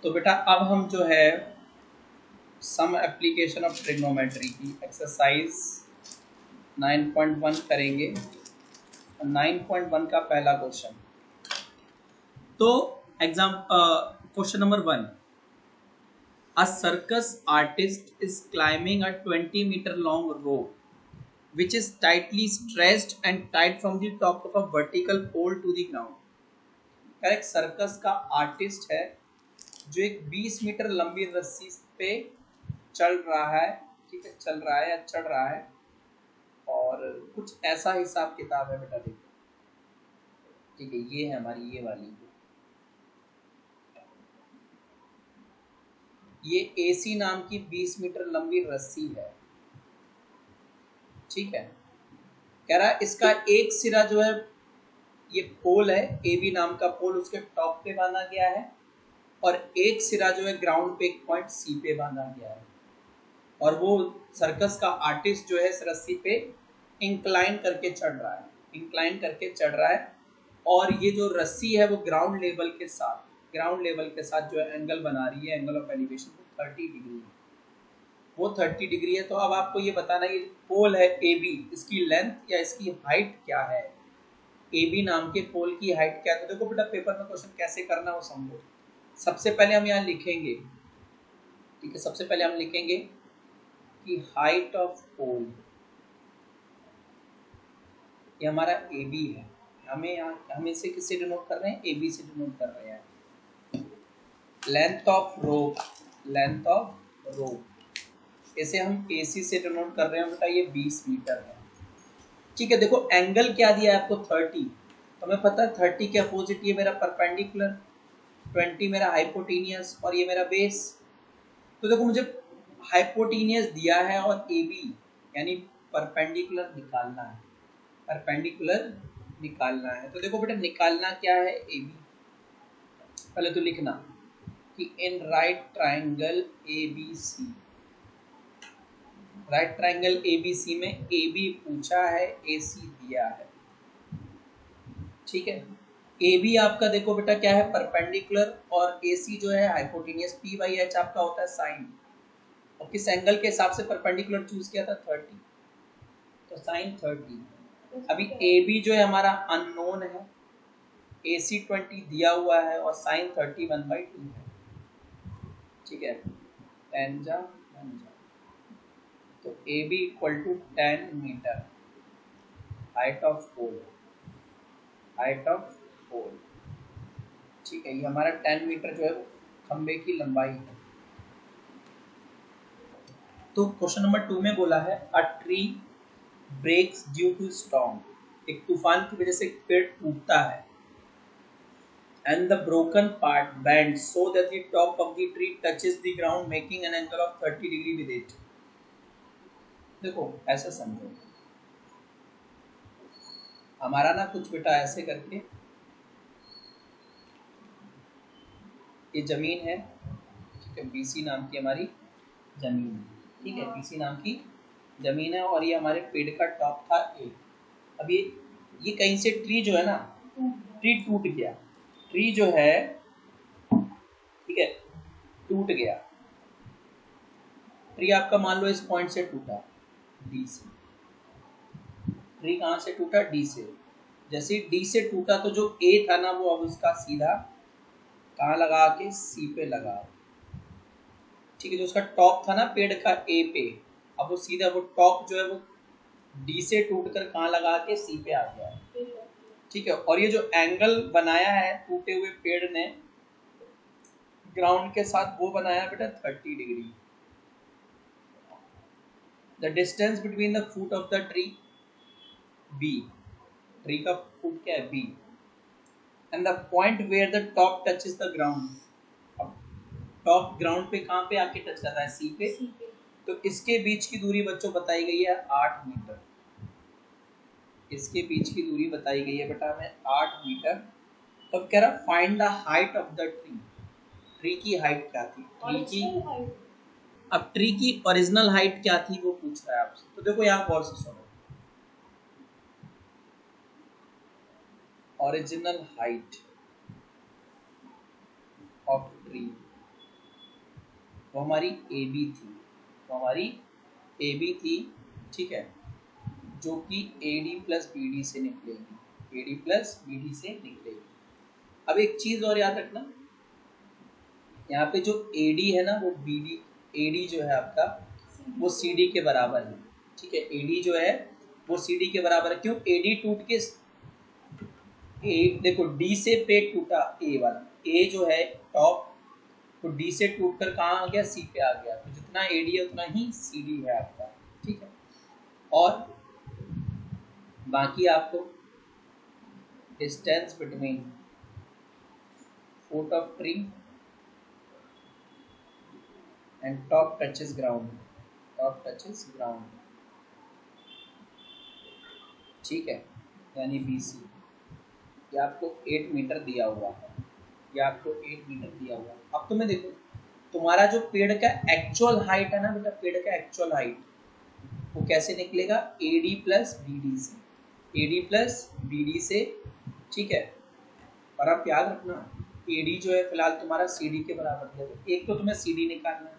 तो बेटा अब हम जो है सम एप्लीकेशन ऑफ ट्रिग्नोमेट्री की एक्सरसाइज 9.1 करेंगे। 9.1 का पहला क्वेश्चन। तो exam question number 1, a circus artist is climbing a 20-meter long rope which is tightly stretched and tied from the top of a vertical pole to the ground। एक circus का artist है जो एक 20 metre लंबी रस्सी पे चल रहा है, ठीक है, चल रहा है या चढ़ रहा है, और कुछ ऐसा हिसाब किताब है बेटा। देखो, ठीक है, ये है हमारी ये वाली, ये एसी नाम की 20 मीटर लंबी रस्सी है, ठीक है। कह रहा है इसका एक सिरा जो है, ये पोल है, ए बी नाम का पोल, उसके टॉप पे बांधा गया है, और एक सिरा जो है ग्राउंड पे एक पॉइंट सी पे बांधा गया है, और वो सर्कस का आर्टिस्ट जो है इस रस्सी पे इंक्लाइन करके चढ़ रहा है, इंक्लाइन करके चढ़ रहा है, और ये जो रस्सी है वो ग्राउंड लेवल के साथ जो है एंगल बना रही है, एंगल ऑफ एलिवेशन 30 डिग्री है, वो 30 डिग्री है। तो अब आपको ये बताना, ये पोल है ए बी, इसकी लेंथ या इसकी हाइट क्या है, ए बी नाम के पोल की हाइट क्या है। तो देखो बेटा, पेपर में क्वेश्चन कैसे करना वो समझो। सबसे पहले हम यहाँ लिखेंगे, ठीक है, सबसे पहले हम लिखेंगे कि हाइट ऑफ पोल, ये हमारा ए बी है, हम इसे किससे डिनोट कर रहे हैं, ए बी से डिनोट कर रहे हैं। लेंथ ऑफ रोप इसे हम ए सी से डिनोट कर रहे हैं बेटा, ये 20 मीटर है, ठीक है। देखो एंगल क्या दिया है आपको, 30, तो हमें पता है 30 के अपोजिट ये मेरा परपेंडिकुलर, 20 मेरा हाइपोटेनियस, और ये मेरा बेस। तो देखो मुझे हाइपोटेनियस दिया है और ए बी यानी परपेंडिकुलर निकालना है, परपेंडिकुलर निकालना है। तो देखो बेटा, निकालना क्या है, ए बी। पहले तो लिखना कि in right triangle A B C, right triangle A B C में ए बी पूछा है, ए सी दिया है, ठीक है। ए बी आपका देखो बेटा क्या है, परपेंडिकुलर, और ए सी जो है हाइपोटेनियस, पी बाई एच आपका होता है साइन, और किस एंगल के हिसाब से परपेंडिकुलर चूज किया था, 30, तो साइन 30। अभी ए बी जो है हमारा अननोन है, ए सी 20 दिया हुआ है, और साइन 30 1/2 है, ठीक है, टेन जा 1 जा, तो A B equal to 10 metre height of pole, height of pole, ठीक है। ये हमारा 10 मीटर जो है खंबे की लंबाई है। तो क्वेश्चन नंबर 2 में बोला है a tree breaks due to storm, एक तूफान की वजह से एक पेड़ टूटता है, and the broken part bends so that the top of the tree touches the ground making an angle of 30 degree with it। देखो ऐसा समझो, हमारा ना कुछ बेटा ऐसे करके ये जमीन है, ठीक है, बीसी नाम की हमारी जमीन है, ठीक है, बीसी नाम की जमीन है, और ये हमारे पेड़ का टॉप था ए। अब ये कहीं से ट्री जो है ना, ट्री टूट गया, ट्री जो है, ठीक है, टूट गया, ट्री आपका मान लो इस पॉइंट से टूटा, डी से, ट्री कहाँ से टूटा, डी से। जैसे डी से टूटा तो जो ए था ना, वो अब उसका सीधा कहाँ लगा के, सी पे लगा, ठीक है। जो उसका टॉप था ना पेड़ का ए पे, अब वो सीधा वो टॉप जो है वो डी से टूट कर कहाँ लगा के, सी पे आ गया, ठीक है। और ये जो एंगल बनाया है टूटे हुए पेड़ ने ग्राउंड के साथ, वो बनाया बेटा 30 degree. The distance between the foot of the tree B, tree का फुट क्या है, B, and the point where the top touches the ground, अब टॉप ग्राउंड पे कहाँ पे आके टच कर रहा है, सी पे, तो इसके बीच की दूरी बच्चों बताई गई है 8 मीटर, इसके बीच की दूरी बताई गई है बेटा हमें 8 मीटर। तो कह रहा find the height of the tree, tree की हाइट क्या थी, ट्री की, अब ट्री की ओरिजिनल हाइट क्या थी वो पूछ रहा है आपसे। तो देखो यहाँ गौर से सुनो, ओरिजिनल हाइट ऑफ ट्री, वो हमारी ए बी थी, वो हमारी ए बी थी, ठीक है, जो कि A D plus B D से निकलेगी, A D plus B D से निकलेगी। अब एक चीज और याद रखना, यहाँ पे जो ए डी है ना वो बी डी, ए डी जो है आपका वो सी डी के बराबर है, ठीक है, ए डी जो है वो सी डी के बराबर है। क्यों? ए डी टूट के देखो डी से पेट टूटा ए वाला, ए जो है टॉप, तो डी से टूट कर कहाँ आ गया? सी पे आ गया, तो जितना ए डी है उतना ही सी डी है आपका, ठीक है। और बाकी आपको distance between foot of tree and top touches ground, top touches ground, ठीक है, यानी बी सी, ये आपको 8 मीटर दिया हुआ है, ये आपको 8 मीटर दिया हुआ है। अब तुम्हें देखो, तुम्हारा जो पेड़ का एक्चुअल हाइट है ना बेटा, पेड़ का एक्चुअल हाइट वो कैसे निकलेगा? A D plus B D से, A D plus B D से, ठीक है। और आप याद रखना ए डी जो है फिलहाल तुम्हारा सी डी के बराबर है, एक तो तुम्हें सी डी निकालना है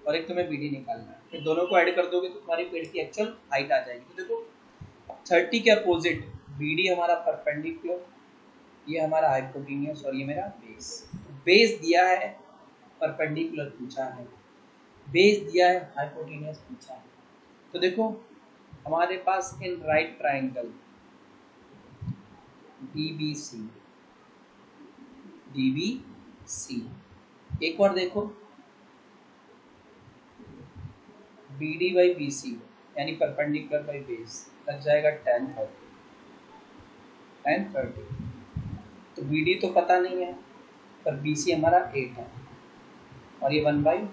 और एक तुम्हें बी डी निकालना है, फिर दोनों को ऐड कर दोगे तो तुम्हारी पेड़ की एक्चुअल हाइट आ जाएगी। तो देखो 30 के अपोजिट बी डी हमारा परपेंडिकुलर, ये हमारा हाइपोटेन्यूस और ये मेरा बेस। बेस दिया है, परपेंडिकुलर पूछा है, बेस दिया है, हाइपोटेन्यूस पूछा है। तो देखो हमारे पास in right triangle DBC, DBC, एक और देखो BD बाई BC यानी परपेंडिकुलर बाई बेस, लग जाएगा 1030। तो BD तो पता नहीं है, पर BC हमारा 8 है और ये 1/2,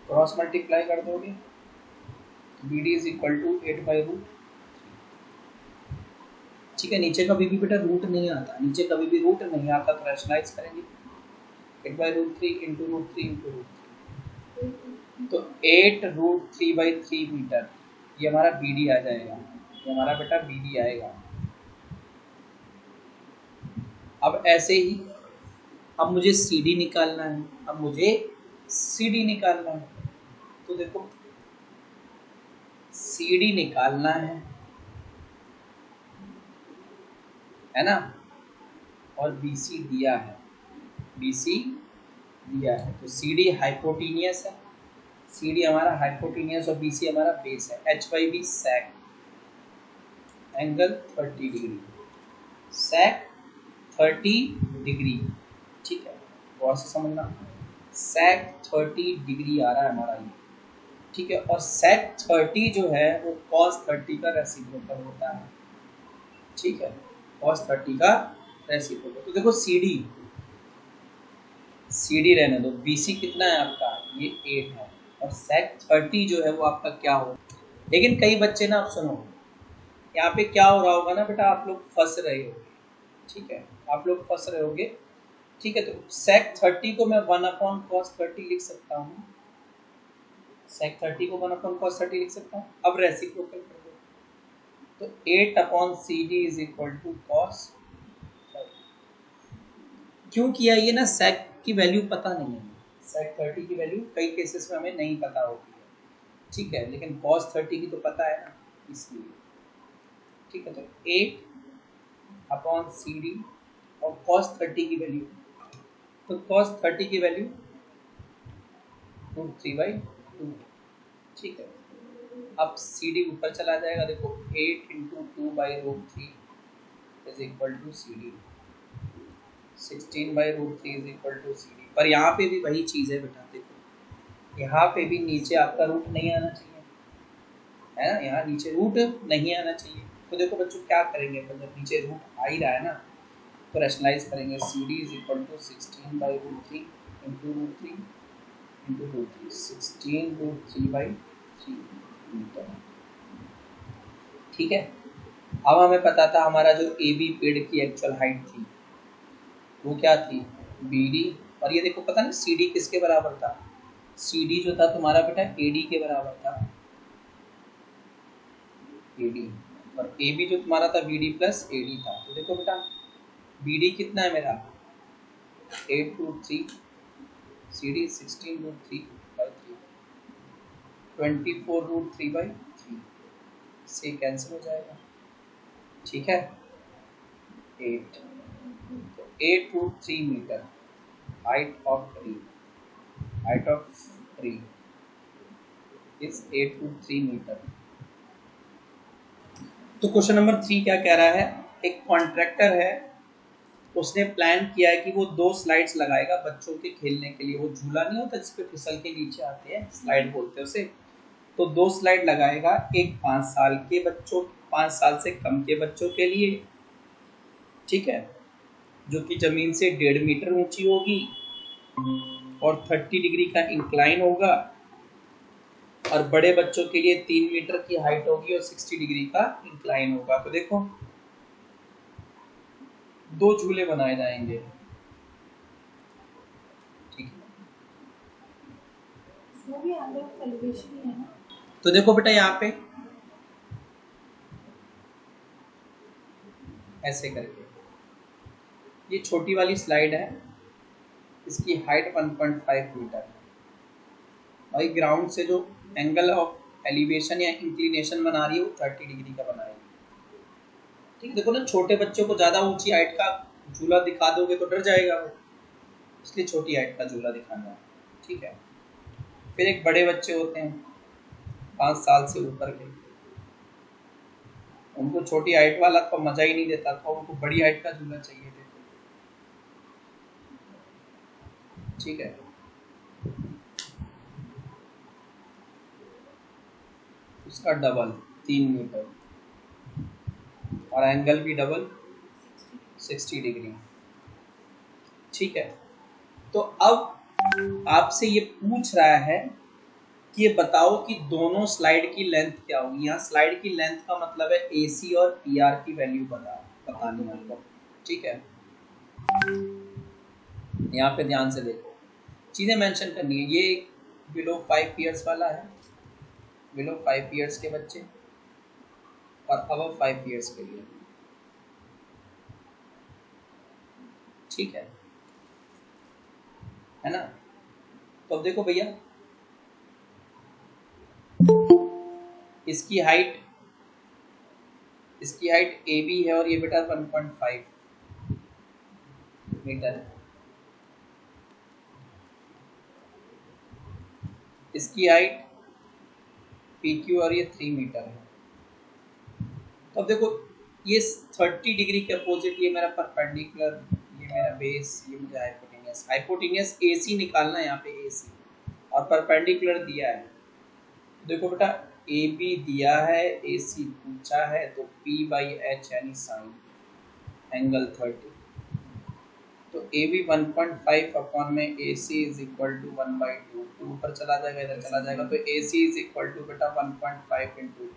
क्रॉस मल्टीप्लाई कर दोगे BD इज इक्वल टू 8/√, ठीक है। नीचे कभी भी बेटा रूट नहीं आता, नीचे कभी भी रूट नहीं आता, तो रैशनलाइज करेंगे 8/√3 इंटू √3 इंटू √3, तो 8√3/3 मीटर, ये हमारा BD आ जाएगा, ये हमारा बेटा BD आएगा। अब ऐसे ही अब मुझे CD निकालना है, अब मुझे CD निकालना है, तो देखो CD निकालना है ना, और BC दिया है, BC दिया है, तो CD हाइपोटेनियस है, CD हमारा हाइपोटेनियस और BC हमारा बेस है। H/B sec angle 30 degree, sec 30 degree, ठीक है, गौर से समझना, sec 30 डिग्री आ रहा है हमारा ये, ठीक है। और sec 30 जो है वो cos 30 का रेसिप्रोकल होता है, ठीक है, cos 30 का रेसिप्रोकल। तो देखो CD रहने दो, BC कितना है आपका? ये 8 है, और sec 30 जो है वो आपका क्या हो। लेकिन कई बच्चे ना, आप सुनो, यहाँ पे क्या हो रहा होगा ना बेटा, आप लोग फंस रहे होगे, ठीक है, आप लोग फंस रहे होगे, ठीक है। तो sec 30 को मैं 1/cos 30 लिख सकता हूँ, sec 30 को 1/cos 30 लिख सकता हूँ। अब रेसिप्रोकल कर दो, तो 8/CD is equal to cos 30। क्यों किया ये ना, sec की वैल्यू पता नहीं है, sec 30 की वैल्यू कई केसेस में हमें नहीं पता होती है, ठीक है, लेकिन cos 30 की तो पता है ना, इसलिए, ठीक है। तो 8/CD और cos 30 की वैल्यू, तो cos 30 की वैल्यू √3/2, ठीक है। अब CD ऊपर चला जाएगा, देखो 8 × 2/√3 is equal to CD, 16/√3 is equal to CD। पर यहाँ पे भी वही चीज़ है बेटा, देखो यहाँ पे भी नीचे आपका रूट नहीं आना चाहिए, है ना, यहाँ नीचे रूट नहीं आना चाहिए। तो देखो बच्चों क्या करेंगे, जब नीचे रूट आ ही रहा है ना, तो रैशनलाइज करेंगे, CD is equal to 16/√3 into √3 into √3, 16√3/3 metre, ठीक है। अब हमें पता था हमारा जो AB पेड़ की एक्चुअल हाइट थी वो क्या थी? BD, और ये देखो पता नहीं CD किसके बराबर था? CD जो था तुम्हारा बेटा AD के बराबर था, AD, और AB जो तुम्हारा था BD प्लस AD था। तो देखो बेटा BD कितना है मेरा? 8√3 CD 16√3/3 24√3/3 से कैंसिल हो जाएगा, ठीक है। 8 तो 8√3 metre height of tree is 8√3 metre. तो क्वेश्चन नंबर 3 क्या कह रहा है, एक कॉन्ट्रैक्टर है, उसने प्लान किया है कि वो 2 स्लाइड्स लगाएगा बच्चों के खेलने के लिए। वो झूला नहीं होता जिसपे फिसल के नीचे आते हैं, स्लाइड बोलते हैं उसे। तो 2 स्लाइड लगाएगा, एक 5 साल के बच्चों, 5 साल से कम के बच्चों के लिए, ठीक है, जो कि जमीन से 1.5 मीटर ऊंची होगी और 30 डिग्री का इंक्लाइन होगा, और बड़े बच्चों के लिए 3 मीटर की हाइट होगी और 60 डिग्री का इंक्लाइन होगा। तो देखो 2 झूले बनाए जाएंगे, ठीक है। तो देखो बेटा यहाँ पे ऐसे करके, ये छोटी वाली स्लाइड है, इसकी हाइट 1.5 मीटर है, और ग्राउंड से जो एंगल ऑफ एलिवेशन या इंक्लिनेशन बना रही है वो 30 डिग्री का बनाएगी, ठीक है। देखो ना, छोटे बच्चों को ज़्यादा ऊंची हाइट का झूला दिखा दोगे तो डर जाएगा वो, इसलिए छोटी हाइट का झूला दिखाना है, ठीक है। फिर एक बड़े बच्चे होते हैं 5 साल से ऊपर के, उनको छोटी हाइट वाला तो मजा ही नहीं देता, तो उनको बड़ी हाइट का झूला चाहिए थे, ठीक है। उसका डबल 3 मीटर और एंगल भी डबल 60 डिग्री, ठीक है। तो अब आपसे ये पूछ रहा है कि ये बताओ कि दोनों स्लाइड की लेंथ क्या होगी। यहाँ स्लाइड की लेंथ का मतलब है AC और PR की वैल्यू बतानी है आपको, ठीक है। यहाँ पे ध्यान से देखो, चीज़ें मेंशन करनी है। ये बिलो 5 ईयर्स वाला है, बिलो 5 ईयर्स के बच्चे, और अबव 5 ईयर्स के लिए, ठीक है ना। तो अब देखो भैया, इसकी हाइट AB है और ये बेटा 1.5 मीटर है, इसकी हाइट PQ और ये 3 मीटर है। तो अब देखो ये 30 डिग्री के अपोजिट, ये मेरा परपेंडिकुलर, ये मेरा बेस, ये मुझे हाइपोटेनियस AC निकालना है यहाँ पे, AC और परपेंडिकुलर दिया है। देखो बेटा AB दिया है, AC पूछा है, तो P/H यानी साइन एंगल 30, तो AB 1.5 अपॉन में AC इज इक्वल टू 1/2, तो ऊपर चला जाएगा, इधर चला जाएगा, तो AC इज इक्वल टू बेटा 1.5 इंटू 2,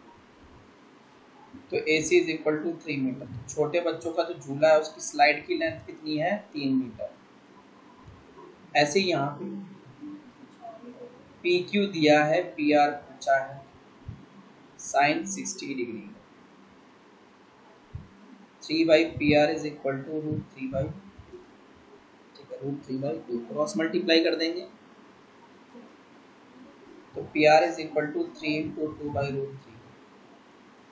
तो AC is equal to 3 metre. तो छोटे बच्चों का जो झूला है उसकी स्लाइड की लेंथ कितनी है, 3 मीटर। ऐसे ही यहाँ पे PQ दिया है, PR पूछा है, sine 60 degree, 3/PR is equal to √3/, ठीक है, √3/2, क्रॉस मल्टीप्लाई कर देंगे, तो PR is equal to 3 into 2/√3,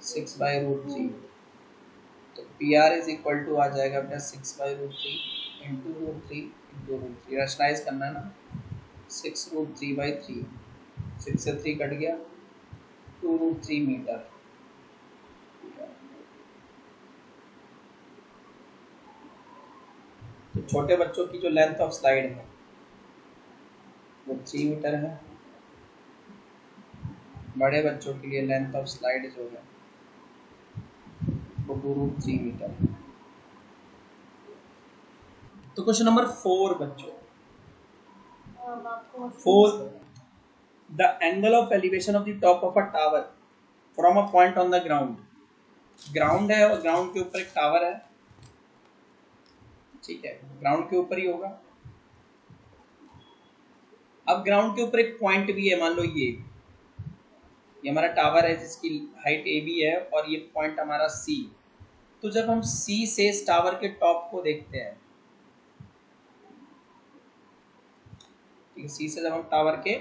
6/√3, तो PR इज इक्वल टू आ जाएगा अपना 6/√3 इंटू √3 इंटू √3, रैशनलाइज करना है ना, 6√3/3, 6 से 3 कट गया, 2√3 मीटर। तो छोटे बच्चों की जो लेंथ ऑफ स्लाइड है वो 3 मीटर है, बड़े बच्चों के लिए लेंथ ऑफ स्लाइड जो है वो 2√3 मीटर है। तो क्वेश्चन नंबर 4 बच्चों, 4, the angle of elevation of the top of a tower from a point on the ground, ground है और ग्राउंड के ऊपर एक टावर है, ठीक है, ग्राउंड के ऊपर ही होगा। अब ग्राउंड के ऊपर एक पॉइंट भी है, मान लो ये हमारा टावर है जिसकी हाइट AB है और ये पॉइंट हमारा C। तो जब हम C से इस टावर के टॉप को देखते हैं, ठीक है, सी से जब हम टावर के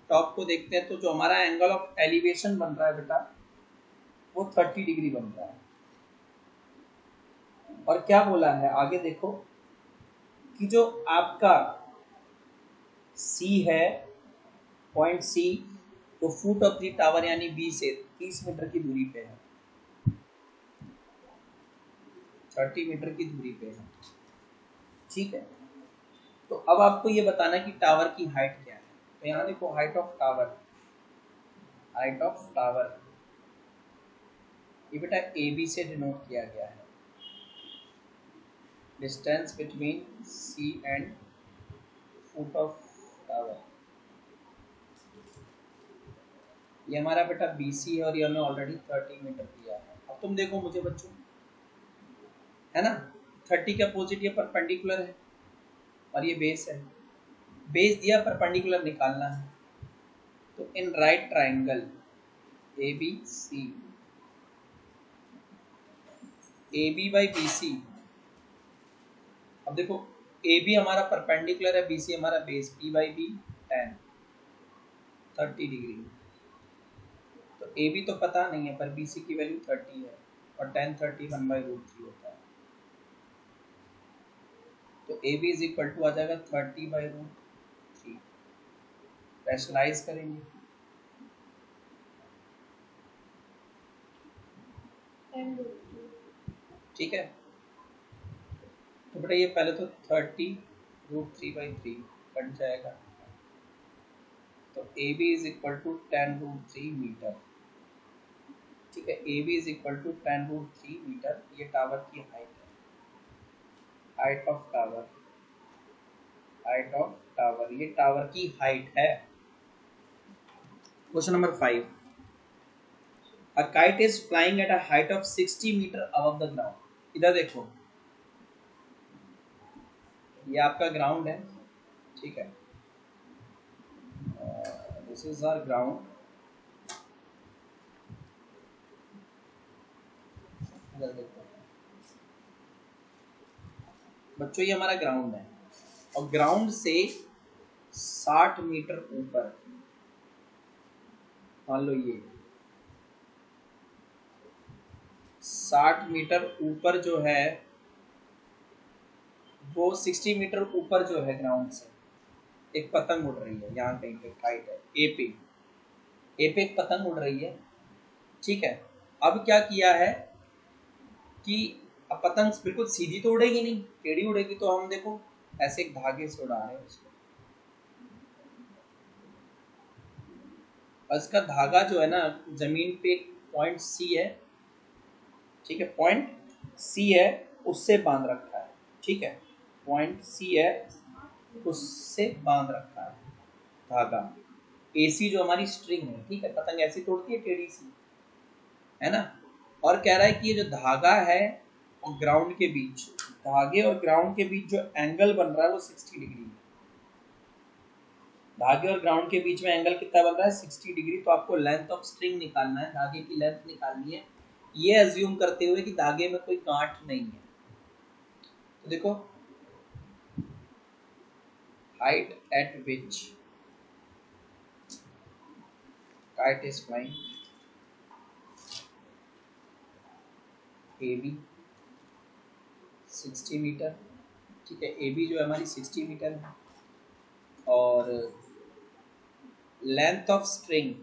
टॉप को देखते हैं तो जो हमारा एंगल ऑफ एलिवेशन बन रहा है बेटा वो 30 डिग्री बन रहा है। और क्या बोला है आगे देखो कि जो आपका सी है, पॉइंट सी, वो फुट ऑफ द टावर यानी बी से 30 मीटर की दूरी पे है, 30 मीटर की दूरी पे है। ठीक है, तो अब आपको ये बताना कि टावर की हाइट क्या है। तो यहाँ देखो height of tower, height of tower ये बेटा ए बी से डिनोट किया गया है, distance between C and foot of tower. ये हमारा बेटा बी सी है और ये हमें ऑलरेडी 30 मीटर दिया है। अब तुम देखो मुझे बच्चों, है ना, 30 के अपोजिट ये परपेंडिकुलर है और ये बेस है, बेस दिया परपेंडिकुलर निकालना है। तो in right triangle A B C, A B by B C, अब देखो ए बी हमारा परपेंडिकुलर है, बी सी हमारा base, B by B tan 30 degree. तो ए बी तो पता नहीं है पर बी सी की वैल्यू 30 है और tan 30 1/√3 होता है। तो A B is equal to आ जाएगा 30/√3। रैशनलाइज करेंगे, ठीक है। तो बेटा ये पहले तो 30√3/3 कट जाएगा, तो A B is equal to 10√3 metre. ठीक है, A B is equal to 10√3 metre, ये टावर की हाइट है, height of tower, height of tower, ये टावर की हाइट है। Question number 5, a kite is flying at a height of 60 metre above the ground. इधर देखो ये आपका ग्राउंड है, ठीक है, दिस इज आवर ग्राउंड। इधर देखो बच्चों ये हमारा ग्राउंड है और ग्राउंड से 60 मीटर ऊपर, मान लो ये 60 मीटर ऊपर जो है वो 60 मीटर ऊपर जो है ग्राउंड से एक पतंग उड़ रही है, यहाँ कहीं पे हाइट है ए पे, ए पे एक पतंग उड़ रही है। ठीक है, अब क्या किया है कि अब पतंग बिल्कुल सीधी तो उड़ेगी नहीं, टेढ़ी उड़ेगी, तो हम देखो ऐसे एक धागे से उड़ा रहे हैं उसको, और इसका धागा जो है ना जमीन पे पॉइंट सी है, ठीक है, पॉइंट सी है उससे बांध रखा है। ठीक है, पॉइंट सी है उससे बांध रखा है धागा, एसी जो हमारी स्ट्रिंग है। ठीक है, पतंग ऐसी तोड़ती है टेढ़ी सी, है ना। और कह रहा है कि ये जो धागा है और ग्राउंड के बीच, धागे और ग्राउंड के बीच जो एंगल बन रहा है वो 60 डिग्री है। धागे और ग्राउंड के बीच में एंगल कितना बन रहा है 60 डिग्री। तो आपको लेंथ ऑफ स्ट्रिंग निकालना है, धागे की लेंथ निकालनी है, ये अज्यूम करते हुए कि धागे में कोई गांठ नहीं है। तो देखो height at which kite is flying, A B 60 metre, ठीक है, ए बी जो है हमारी 60 मीटर है, और लेंथ ऑफ स्ट्रिंग,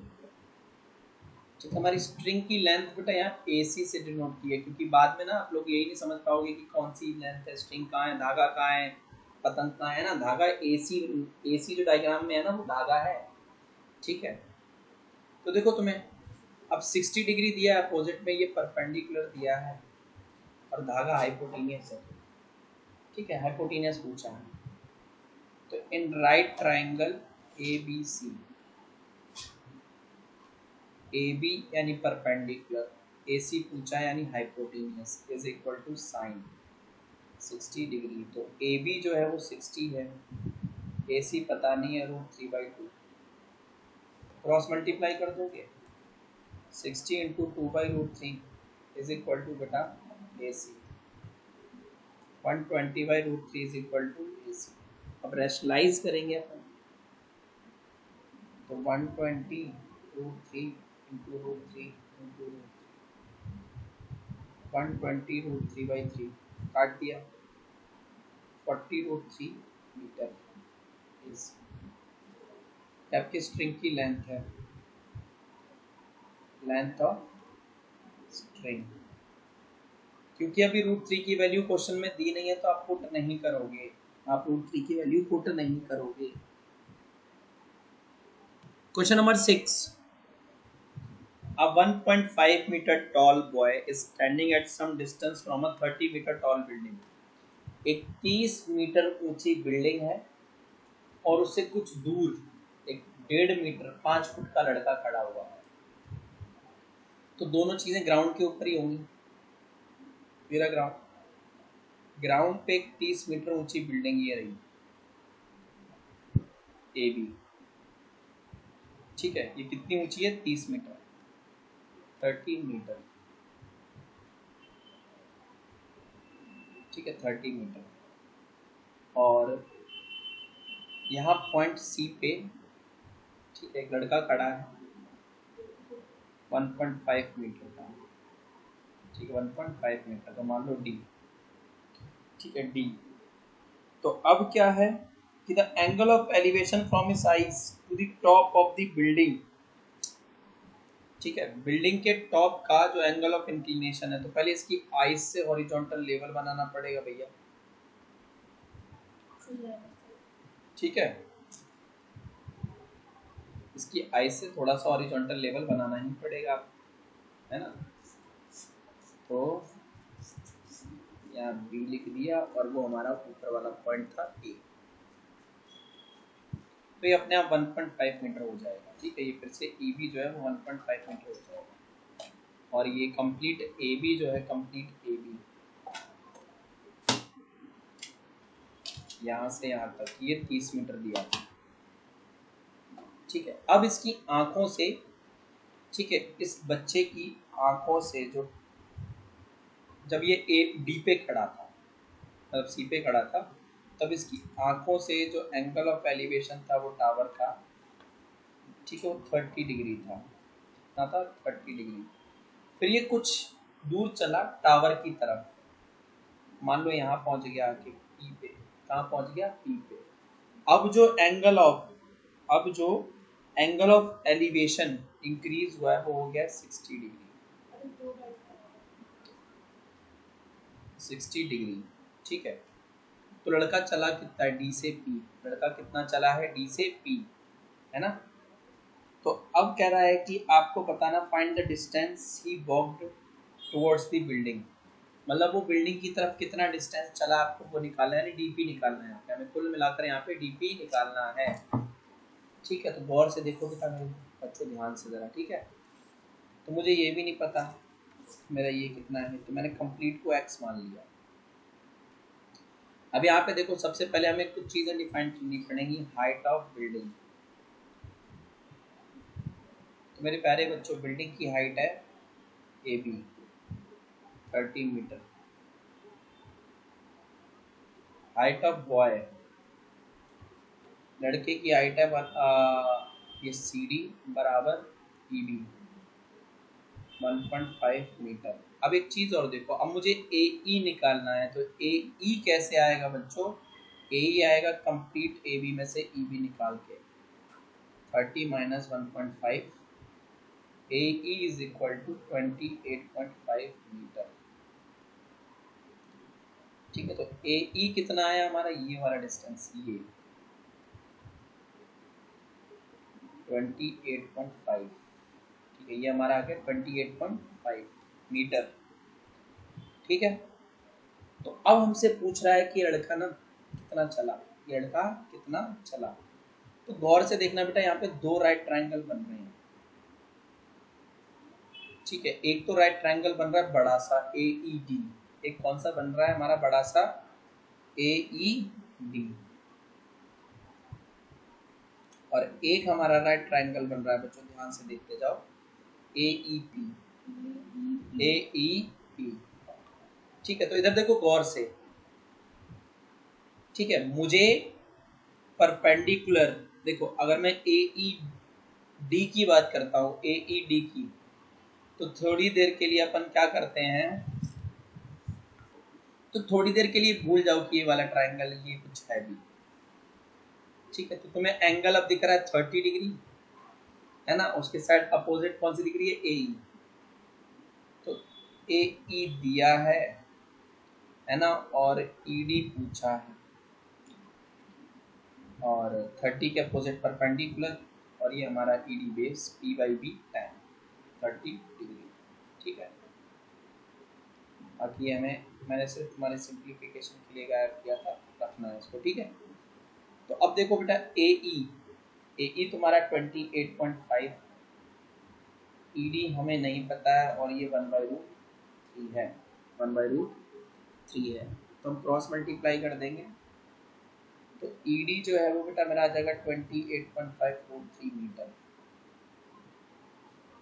ठीक है, हमारी स्ट्रिंग की लेंथ बेटा यहाँ AC से डिनोट की है, क्योंकि बाद में ना आप लोग यही नहीं समझ पाओगे कि कौन सी लेंथ है, स्ट्रिंग कहाँ है, धागा कहाँ है, पतंग कहाँ है ना। धागा AC जो डायग्राम में है ना वो धागा है। ठीक है, तो देखो तुम्हें अब 60 डिग्री दिया है अपोजिट में, ये परपेंडिकुलर दिया है और धागा हाइपोटेनियस है। ठीक है, हाइपोटेनियस पूछा है, तो in right triangle ABC, AB यानी परपेंडिकुलर, AC पूछा यानी hypotenuse, is equal to sine 60 degree. तो AB जो है वो 60 है, AC पता नहीं है, √3/2, क्रॉस मल्टीप्लाई कर दोगे, 60 इंटू 2/√3 इज इक्वल टू बेटा AC, 120/√3 is equal to AC। अब रैशनलाइज करेंगे अपन, तो 120√3 इंटू √3 इंटू 120√3/3 काट दिया, 40√3 मीटर इज आपकी स्ट्रिंग की लेंथ है, लेंथ ऑफ स्ट्रिंग। क्योंकि अभी √3 की वैल्यू क्वेश्चन में दी नहीं है तो आप पुट नहीं करोगे, आप √3 की वैल्यू पुट नहीं करोगे। Question number 6, a 1.5 meter tall boy is standing at some distance from a 30 meter tall building। एक 30 मीटर ऊंची बिल्डिंग है और उससे कुछ दूर एक 1.5 मीटर 5 फुट का लड़का खड़ा हुआ है। तो दोनों चीजें ग्राउंड के ऊपर ही होंगी। मेरा ग्राउंड पे एक 30 मीटर ऊंची बिल्डिंग ये रही ए बी, ठीक है। ये कितनी ऊंची है? 30 मीटर, 30 मीटर, ठीक है, 30 मीटर। और यहाँ पॉइंट सी पे, ठीक है, एक लड़का खड़ा है 1.5 मीटर का, ठीक है, 1.5 मीटर का, मान लो डी, ठीक है, डी। तो अब क्या है कि the angle of elevation from his eyes to the top of the building, ठीक है, बिल्डिंग के टॉप का जो एंगल ऑफ इंक्लिनेशन है, तो पहले इसकी आईज से हॉरिजॉन्टल लेवल बनाना पड़ेगा भैया, ठीक है, इसकी आईज से थोड़ा सा हॉरिजॉन्टल लेवल बनाना ही पड़ेगा, है ना। तो यहाँ बी लिख दिया और वो हमारा ऊपर वाला पॉइंट था ए, तो ये अपने आप 1.5 मीटर हो जाएगा, ठीक है। ये फिर से ए बी जो है वो 1.5 मीटर हो जाएगा, और ये कंप्लीट ए बी जो है, कंप्लीट ए बी यहाँ से यहाँ तक ये 30 मीटर दिया, ठीक है। अब इसकी आंखों से, ठीक है, इस बच्चे की आंखों से जो, जब ये ए डी पे खड़ा था, मतलब सी पे खड़ा था, तब इसकी आंखों से जो एंगल ऑफ एलिवेशन था वो टावर का, ठीक है, वो 30 डिग्री था, कितना था? 30 डिग्री। फिर ये कुछ दूर चला टावर की तरफ, मान लो यहाँ पहुंच गया आके पी पे, कहाँ पहुंच गया? पी पे। अब जो एंगल ऑफ एलिवेशन इंक्रीज हुआ है वो हो गया 60 डिग्री, 60 डिग्री, ठीक है। तो लड़का चला कितना है? डी से पी, लड़का कितना चला है? डी से पी, है ना। तो अब कह रहा है कि आपको बताना find the distance he walked towards the building, मतलब वो बिल्डिंग की तरफ कितना डिस्टेंस चला, आपको वो निकालना है, यानी डीपी निकालना है, हमें कुल मिलाकर यहाँ पे डीपी निकालना है, ठीक है। तो गौर से देखो बेटा मेरे बच्चों, ध्यान से जरा, ठीक है। तो मुझे ये भी नहीं पता मेरा ये कितना है, तो मैंने कंप्लीट को x मान लिया। अब यहाँ पे देखो, सबसे पहले हमें कुछ चीजें डिफाइन करनी पड़ेंगी। हाइट ऑफ बिल्डिंग, तो मेरे प्यारे बच्चों बिल्डिंग की हाइट है A B 30 metre. Height of boy, लड़के की हाइट है ये सी डी बराबर ई बी 1.5 मीटर। अब एक चीज और देखो, अब मुझे ए ई निकालना है, तो ए ई कैसे आएगा बच्चों? ए ई आएगा कंप्लीट ए बी में से ई बी निकाल के, 30 minus 1.5, A E is equal to 28.5 metre, ठीक है। तो ए ई कितना आया हमारा? ये वाला डिस्टेंस, ये 28.5, ठीक है, ये हमारा आ गया 28.5 मीटर, ठीक है। तो अब हमसे पूछ रहा है कि लड़का ना कितना चला, लड़का कितना चला। तो गौर से देखना बेटा, यहाँ पे दो राइट ट्रायंगल बन रहे हैं, ठीक है। एक तो राइट ट्रायंगल बन रहा है बड़ा सा ए ई डी, एक कौन सा बन रहा है हमारा बड़ा सा ए ई डी, और एक हमारा राइट ट्रायंगल बन रहा है बच्चों, ध्यान से देखते जाओ, ए ई पी, ए ई पी, ठीक है। तो इधर देखो गौर से, ठीक है, मुझे परपेंडिकुलर, देखो अगर मैं ए ई डी की बात करता हूँ, ए ई डी की, तो थोड़ी देर के लिए अपन क्या करते हैं, तो थोड़ी देर के लिए भूल जाओ कि ये वाला ट्राइंगल ये कुछ है भी, ठीक है। तो तुम्हें एंगल अब दिख रहा है 30 डिग्री, है ना, उसके साइड अपोजिट कौन सी दिख रही है, ए ई। तो ए ई दिया है ना, और ई डी पूछा है, और 30 के अपोजिट परपेंडिकुलर, और ये हमारा E D base P by B tan 30 degree, ठीक है। बाकी हमें, मैंने सिर्फ तुम्हारे सिंप्लीफिकेशन के लिए गायब किया था, रखना है इसको, ठीक है। तो अब देखो बेटा, ए ई तुम्हारा 28.5, ई डी हमें नहीं पता है, और ये 1/√3 है, 1/√3 है, तो हम क्रॉस मल्टीप्लाई कर देंगे, तो ई डी जो है वो बेटा मेरा आ जाएगा 28.543 मीटर।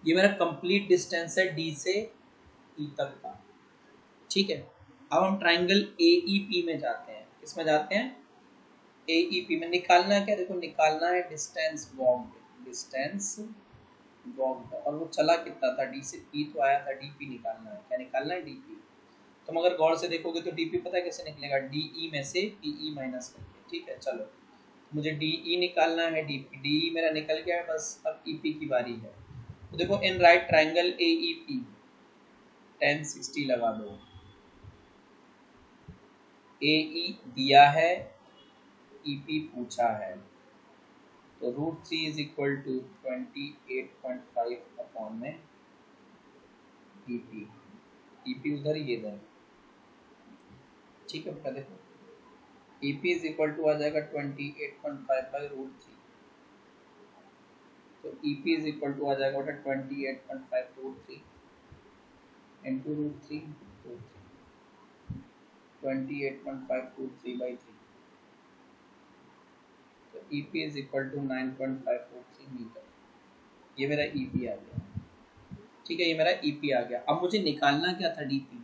ये मेरा कंप्लीट डिस्टेंस है डी से ई तक का, ठीक है। अब हम ट्राइंगल ए ई पी में जाते हैं, किसमें जाते हैं, ए ई पी में। निकालना है क्या, देखो निकालना है डिस्टेंस वॉक्ड, डिस्टेंस वॉक्ड, और वो चला कितना था, डी से पी तो आया था, डी पी निकालना है, क्या निकालना है, डी पी। तुम अगर गौर से देखोगे तो डी पी पता है कैसे निकलेगा, डी ई में से पी ई माइनस करके, ठीक है। चलो मुझे डी ई निकालना है, डी पी, डी ई मेरा निकल गया है, बस अब ई पी की बारी है। तो देखो in right triangle A E P tan 60 लगा दो, ए ई दिया है, ई पी पूछा है, तो √3 इज इक्वल टू 28.5 अपॉन में ई पी उधर ये इधर, ठीक है बेटा। देखो E P is equal to आ जाएगा 28.5/√3, तो E P is equal to आ जाएगा बेटा 28.5√3 इंटू √3, 28.523/3, तो E P is equal to 9.543 metre. ये मेरा ई पी आ गया, ठीक है, ये मेरा ई पी आ गया। अब मुझे निकालना क्या था, डी पी,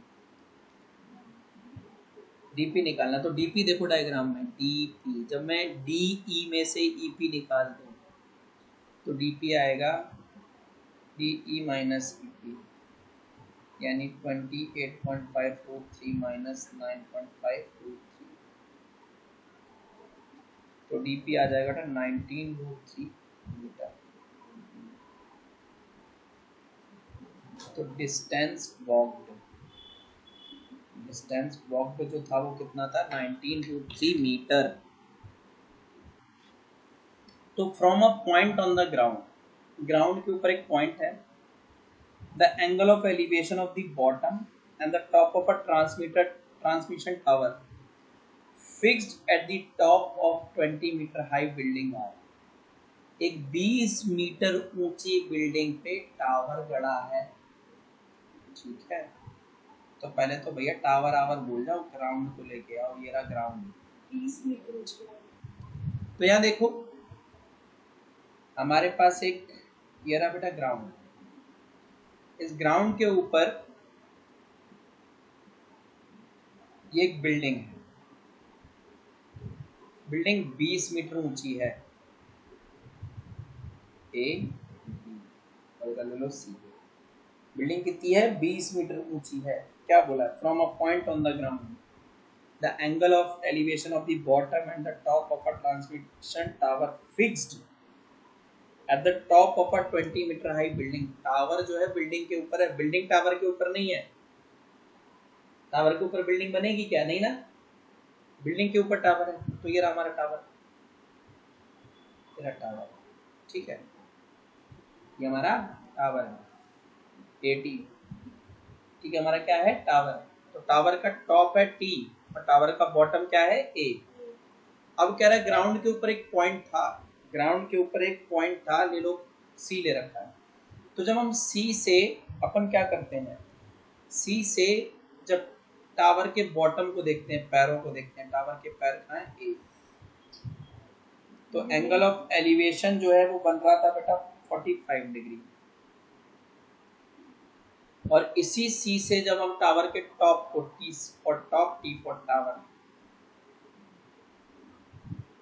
डीपी निकालना। तो डीपी देखो डायग्राम में, डीपी जब मैं डी ई में से ईपी निकाल दूं तो डीपी आएगा डी ई माइनस ईपी, यानी 28.543 माइनस 9.543, तो डीपी आ जाएगा 19√3 मीटर। तो डिस्टेंस वॉक्ड जो था वो कितना था, 19√3 मीटर। तो from a point on the ground के ऊपर एक पॉइंट है, the angle of elevation of the bottom and the top of a transmission tower fixed at the top of 20 metre high building are. एक 20 metre ऊंची building पे tower गड़ा है, ठीक है। तो पहले तो भैया टावर आवर भूल जाओ, ग्राउंड को लेके आओ, ये रहा ग्राउंड 20 मीटर ऊंची। तो यहाँ देखो हमारे पास एक ये रहा बेटा ग्राउंड, इस ग्राउंड के ऊपर ये एक बिल्डिंग है, बिल्डिंग 20 मीटर ऊंची है, ए और ले लो सी। बिल्डिंग कितनी है, 20 मीटर ऊंची है। क्या बोला, from a point on the ground the angle of elevation of the bottom and the top of a transmission tower fixed at the top of a 20 metre high building. Tower जो है building के ऊपर है, building tower के ऊपर नहीं है। Tower के ऊपर बिल्डिंग बनेगी क्या, नहीं ना, बिल्डिंग के ऊपर टावर है। तो ये रहा हमारा टावर, ये टावर, ठीक है, ये हमारा टावर है एटी, ठीक है, हमारा क्या है, टावर। तो टावर का टॉप है टी और टावर का बॉटम क्या है, ए। अब कह रहा है ग्राउंड के ऊपर एक पॉइंट था, ग्राउंड के ऊपर एक पॉइंट था, ले लो सी ले रखा है। तो जब हम सी से अपन क्या करते हैं, सी से जब टावर के बॉटम को देखते हैं, पैरों को देखते हैं, टावर के पैर कहाँ है, ए। तो एंगल ऑफ एलिवेशन जो है वो बन रहा था बेटा 45 डिग्री, और इसी सी से जब हम टावर के टॉप को T for top, T for tower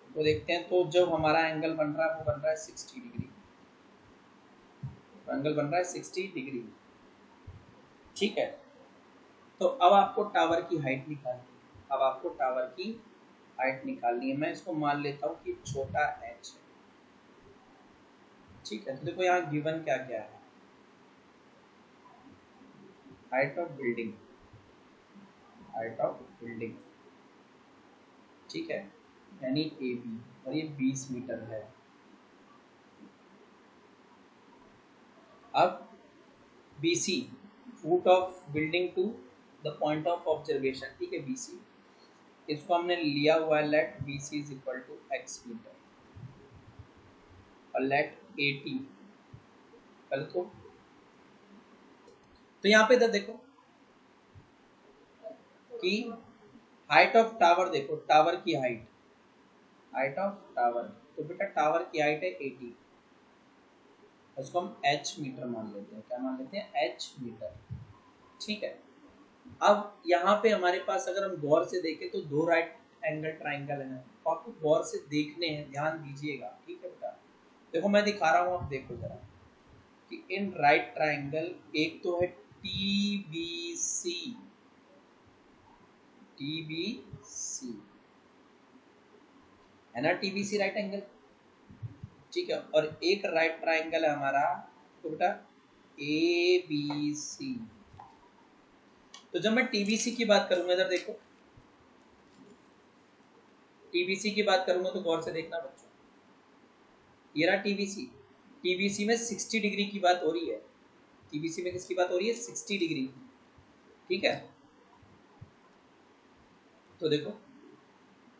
को देखते हैं, तो जो हमारा एंगल बन रहा है वो बन रहा है 60 डिग्री। तो एंगल बन रहा है 60 डिग्री। ठीक है, तो अब आपको टावर की हाइट निकालनी है। अब आपको टावर की हाइट निकालनी है। मैं इसको मान लेता हूँ कि छोटा h है। ठीक है, तो देखो यहाँ गिवन क्या क्या है। Height of building, height of building, ठीक है, यानी ए बी, और ये 20 मीटर है। अब B C, foot of building to the point of observation, ठीक है, बी सी, इसको हमने लिया हुआ है let B C is equal to x metre, और लेट ए टी कल तो यहाँ पे इधर देखो कि हाइट ऑफ टावर, देखो टावर की हाइट, हाइट ऑफ टावर, तो बेटा टावर की हाइट है 80, उसको हम h मीटर मान लेते हैं। क्या मान लेते हैं? h metre. ठीक है, अब यहाँ पे हमारे पास अगर हम गौर से देखें तो दो राइट एंगल ट्राइंगल है, तो आपको गौर से देखने हैं, ध्यान दीजिएगा। ठीक है बेटा, देखो मैं दिखा रहा हूँ, आप देखो जरा कि इन राइट ट्राइंगल एक तो है TBC, TBC है ना, TBC राइट एंगल। ठीक है, और एक राइट ट्राइंगल है हमारा, तो बेटा ABC। तो जब मैं TBC की बात करूंगा, इधर देखो, TBC की बात करूंगा तो गौर से देखना बच्चों, ये रहा TBC। TBC में 60 डिग्री की बात हो रही है। TBC में किसकी बात हो रही है? 60 डिग्री। ठीक है, तो देखो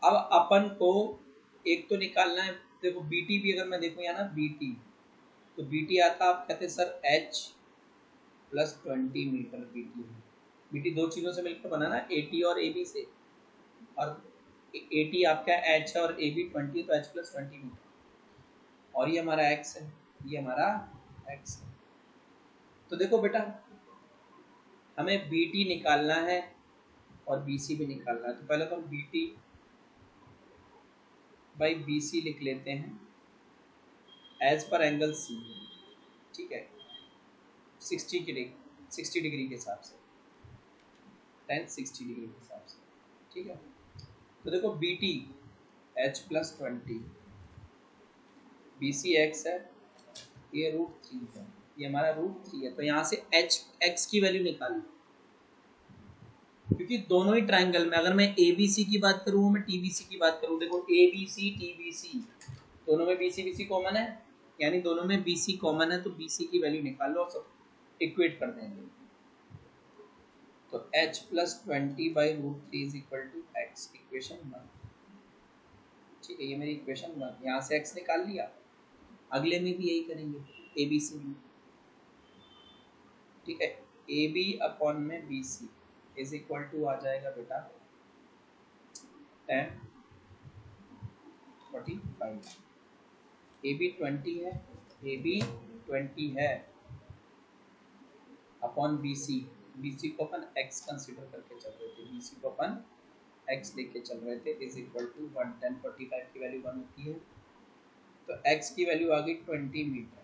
अब अपन को एक तो निकालना है, देखो BT भी अगर मैं देखूं यहाँ ना, BT, तो BT आता, आप कहते हैं sir H plus 20 metre BT। BT दो चीजों से मिलकर बना ना, AT और AB से, और AT आपका H है और AB 20, तो H प्लस 20 मीटर, और ये हमारा X है, ये हमारा X है। तो देखो बेटा, हमें BT निकालना है और BC भी निकालना है, तो पहले तो हम BT बाई BC लिख लेते हैं एज पर एंगल C। ठीक है, 60 डिग्री के हिसाब से, 60 डिग्री के हिसाब से। ठीक है, तो देखो BT H plus 20, BC X है, ये √3 है, ये हमारा √3 है। तो यहाँ से X की वैल्यू निकाली, क्योंकि दोनों ही ट्राइंगल में अगर मैं ABC की बात करूँ, मैं TBC की बात करूँ, देखो ABC TBC दोनों में BC BC कॉमन है, यानी दोनों में BC कॉमन है, तो BC की वैल्यू निकाल लो और सब इक्वेट कर देंगे। तो H plus 20 by √3 is equal to X, equation 1। ठीक है, ये मेरी इक्वेशन 1, यहाँ से X निकाल लिया। अगले में भी यही करेंगे, ABC में। ठीक है, AB अपॉन में BC इज इक्वल टू आ जाएगा बेटा 1045। AB 20 है, AB 20 है अपॉन BC, BC को अपन X कंसीडर करके चल रहे थे, BC को अपन X लेके चल रहे थे, इज इक्वल टू 1045 की वैल्यू 1 होती है, तो X की वैल्यू आ गई 20 मीटर।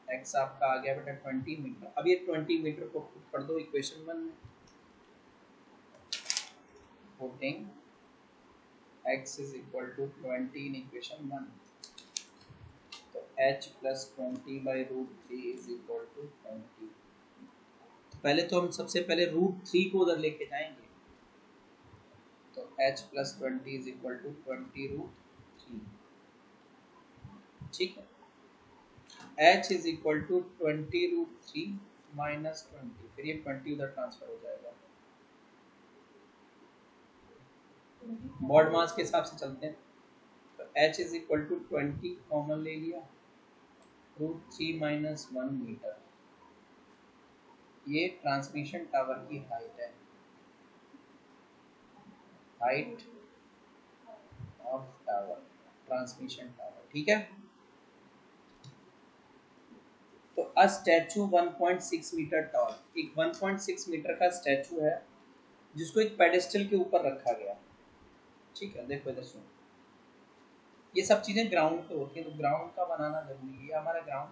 X आपका आ गया बेटा 20 मीटर। अब ये 20 मीटर को पुट कर दो इक्वेशन 1 में, putting X is equal to 20 in equation 1, तो H plus 20 by √3 is equal to 20। तो पहले तो हम सबसे पहले √3 को उधर लेके जाएंगे, तो H plus 20 is equal to 20 √3। ठीक है, H is equal to 20 √3 minus 20, फिर ये 20 उधर ट्रांसफर हो जाएगा। बॉड मास के हिसाब से चलते हैं, तो H is equal to 20 common ले लिया, √3 minus 1 मीटर, ये ट्रांसमिशन टावर की हाइट है, height of tower, transmission tower. ठीक है, तो अ स्टैचू 1.6 मीटर टॉल, एक 1.6 मीटर का स्टैचू है जिसको एक पेडेस्टल के ऊपर रखा गया। ठीक है, देखो इधर सुनो, ये सब चीजें ग्राउंड पे होती है, तो ग्राउंड का बनाना जरूरी है, हमारा ग्राउंड।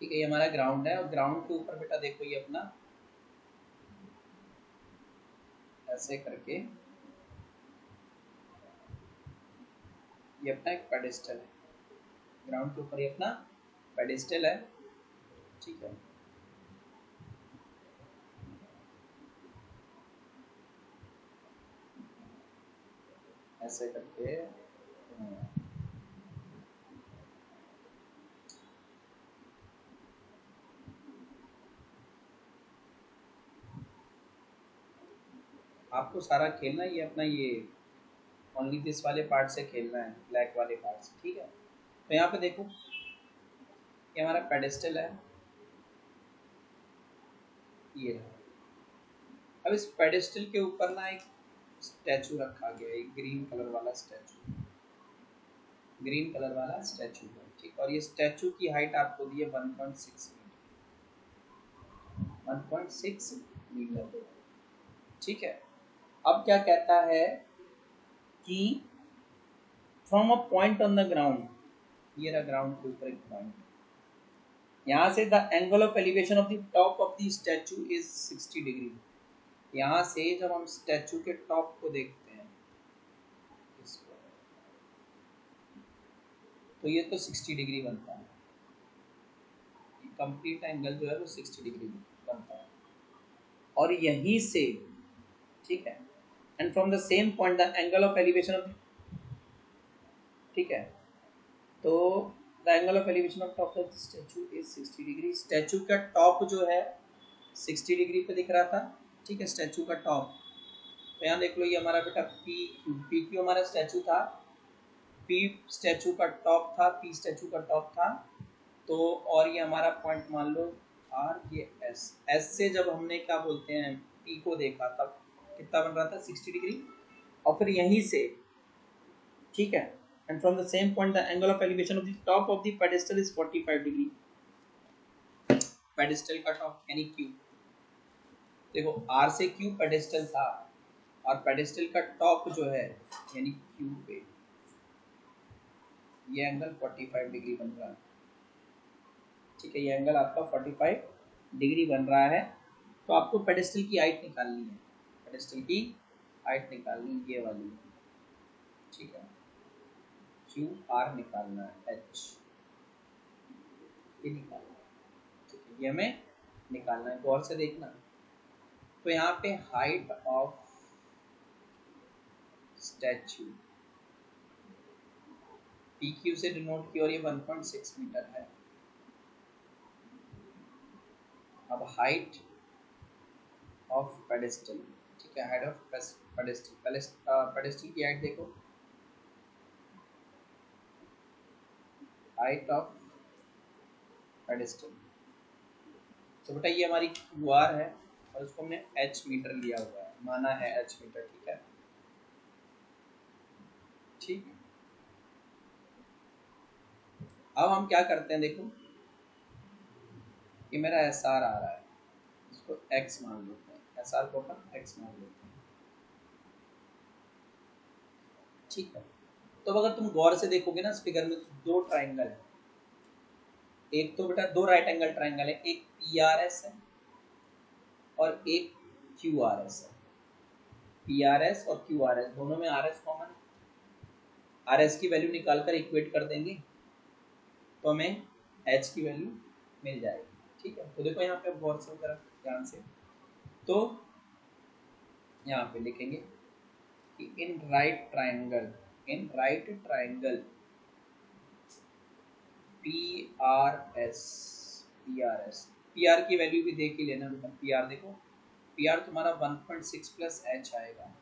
ठीक है, ये हमारा ग्राउंड है और ग्राउंड के ऊपर बेटा देखो ये अपना ऐसे करके ये अपना एक पेडेस्टल है, ग्राउंड के ऊपर ये अपना पेडेस्टल है। ठीक है, ऐसे करके आपको सारा खेलना ये अपना ये ओनली दिस वाले पार्ट से खेलना है, ब्लैक वाले पार्ट से। ठीक है, तो यहाँ पे देखो ये हमारा पेडेस्टल है, ये है। अब इस पेडेस्टल के ऊपर ना एक स्टैचू रखा गया है, एक ग्रीन कलर वाला स्टैचू, ग्रीन कलर वाला स्टैचू है। ठीक, और ये स्टैचू की हाइट आपको दी है 1.6 मीटर, 1.6 मीटर। ठीक है, अब क्या कहता है कि from a point on the ground, ये रहा ग्राउंड के ऊपर एक पॉइंट, यहाँ से the angle of elevation of the top of the statue is 60 degree. यहाँ से जब हम स्टैचू के टॉप को देखते हैं इसको, तो ये तो 60 डिग्री बनता है, कंप्लीट एंगल जो है वो 60 डिग्री बनता है। और यहीं से, ठीक है, and from the same point the angle of elevation of, ठीक है, तो the angle of elevation of top of the statue is 60 degree. Statue का टॉप जो है 60 डिग्री पे दिख रहा था। ठीक है, स्टैचू का टॉप, तो यहाँ देख लो ये हमारा बेटा पी क्यू हमारा स्टैचू था, पी स्टैचू का टॉप था, पी स्टैचू का टॉप था। तो और ये हमारा पॉइंट मान लो आर, ये एस, एस से जब हमने क्या बोलते हैं पी को देखा तब कितना बन रहा था 60 डिग्री। और फिर यहीं से, ठीक है, and from the same point the angle of elevation of the top of the pedestal is 45 degree. Pedestal का टॉप यानी क्यू, देखो आर से क्यू पेडेस्टल था और पेडेस्टल का टॉप जो है यानी क्यू पे ये एंगल 45 डिग्री बन रहा है। ठीक है, ये एंगल आपका 45 डिग्री बन रहा है। तो आपको पेडेस्टल की हाइट निकालनी है, पेडेस्टल की हाइट निकालनी ये वाली। ठीक है, क्यू आर निकालना है, एच ये निकालना है। ठीक है, ये हमें निकालना है, गौर से देखना। तो यहाँ पे height of statute P Q से डिनोट की और ये 1.6 मीटर है। अब हाइट ऑफ पेडेस्टल, ठीक है, हाइट ऑफ पेडेस्टल, पेडेस्टल की हाइट देखो, हाइट ऑफ पेडेस्टल, तो बेटा ये हमारी क्यू आर है और उसको हमने एच मीटर लिया हुआ है, माना है एच मीटर। ठीक है, ठीक है, अब हम क्या करते हैं देखो, ये मेरा एस आर आ रहा है, इसको एक्स मान लेते हैं, एस आर को अपन एक्स मान लेते हैं। ठीक है, तो अगर तुम गौर से देखोगे ना इस फिगर में, दो ट्राइंगल है, एक तो बेटा दो राइट एंगल ट्राइंगल है, एक पी आर एस है और एक क्यू आर एस है। पी आर एस और क्यू आर एस दोनों में आर एस कॉमन है, आर एस की वैल्यू निकालकर इक्वेट कर देंगे तो हमें एच की वैल्यू मिल जाएगी। ठीक है, तो देखो यहाँ पे गौर से जरा ध्यान से, तो यहाँ पे लिखेंगे कि in right triangle P R S, P R की वैल्यू भी देख ही लेना बेटा। पी आर देखो, पी आर तुम्हारा 1.6 प्लस एच आएगा।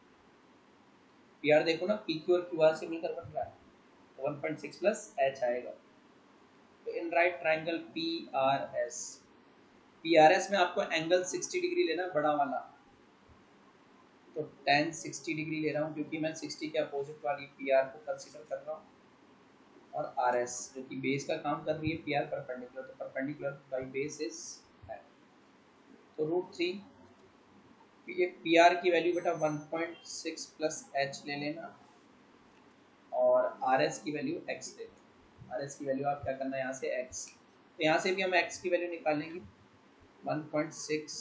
पी आर देखो ना, पी क्यू और क्यू आर से मिलकर बन रहा है, तो 1.6 प्लस एच आएगा। तो in right triangle P R S में आपको एंगल 60 डिग्री लेना, बड़ा वाला, तो tan 60 डिग्री ले रहा हूँ क्योंकि मैं 60 के अपोजिट वाली पी आर को कंसीडर कर रहा हूँ। और आर एस जो कि बेस का काम कर रही है, पी आर परपेंडिकुलर, तो परपेंडिकुलर बाई बेस इज है, तो √3। ये पी आर की वैल्यू बेटा 1.6 प्लस एच ले लेना और आर एस की वैल्यू एक्स ले लेना। आर एस की वैल्यू आप क्या करना है यहाँ से एक्स, तो यहाँ से भी हम x की वैल्यू निकालेंगे 1.6,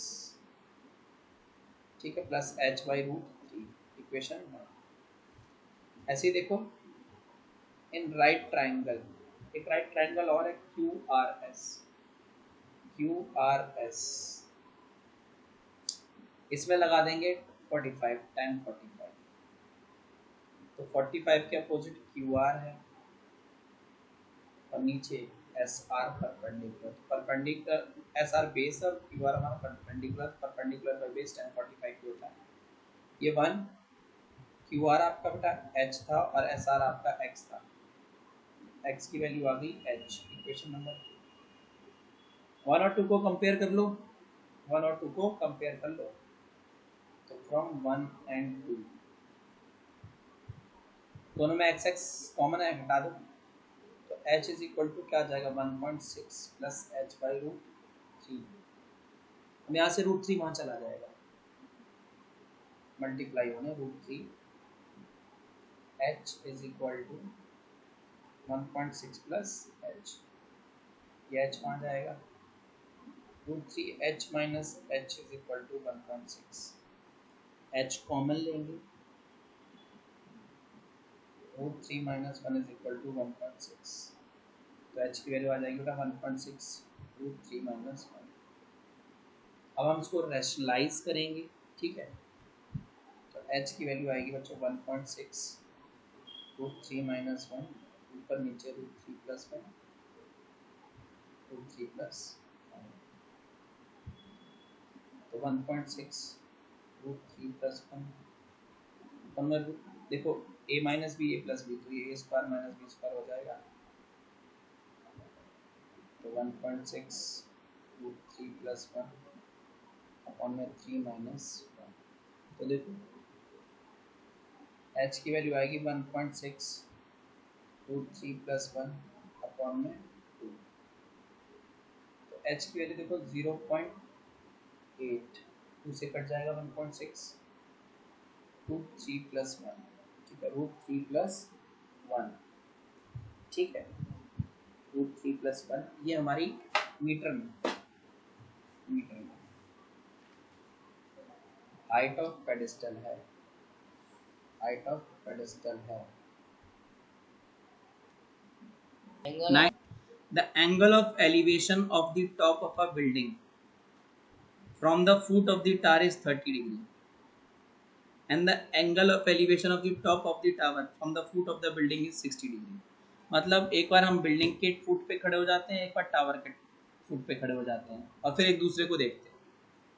ठीक है, प्लस h/√3 इक्वेशन। ऐसे ही देखो इन राइट ट्राइंगल, एक राइट ट्राइंगल और है QRS, इसमें लगा देंगे 45 tan 45, तो 45 के अपोजिट QR है और नीचे SR परपेंडिकुलर, SR बेस और QR हमारा परपेंडिकुलर बाय बेस tan 45 की होता है। ये 1 QR आपका बेटा H था और SR आपका X था, X की वैल्यू आ गई H, इक्वेशन नंबर 1 और 2 को कंपेयर कर लो, 1 और 2 को कंपेयर कर लो, तो फ्रॉम 1 एंड 2 दोनों में x कॉमन है, हटा दो, तो h इज इक्वल टू क्या आ जाएगा 1.6 प्लस h/√3। हम यहाँ से √3 वहाँ चला जाएगा, मल्टीप्लाई होने √3, h is equal to 1.6 plus h, ये h वहाँ जाएगा, √3h minus h is equal to 1.6, h common लेंगे, √3 माइनस 1 इज इक्वल टू 1.6, तो h की वैल्यू आ जाएगी बेटा 1.6 √3 माइनस 1। अब हम इसको रैशनलाइज करेंगे, ठीक है, तो h की वैल्यू आएगी बच्चों 1.6 √3 माइनस 1, ऊपर नीचे √3 प्लस 1, √3 प्लस 1, तो 1.6 √3 प्लस 1, तो मैं देखो a minus B a plus B, तो ये a square minus B square हो जाएगा, तो 1.6 √3 प्लस 1 अपॉन में 3 माइनस 1, तो देखो h की वैल्यू आएगी 1.6 √3 प्लस 1 अपॉन में 2, तो h की वैल्यू देखो 0.8, 2 से कट जाएगा 1.6 √3 प्लस 1, ठीक है, √3 प्लस 1, ठीक है, √3 प्लस 1, ये हमारी मीटर में हाइट ऑफ पेडेस्टल है, The angle of elevation of the top of a building from the foot of the tower is 30 degree and the angle of elevation of the top of the tower from the foot of the building is 60 degree। मतलब एक बार हम building के foot पे खड़े हो जाते हैं, एक बार टावर के फुट पे खड़े हो जाते हैं और फिर एक दूसरे को देखते हैं।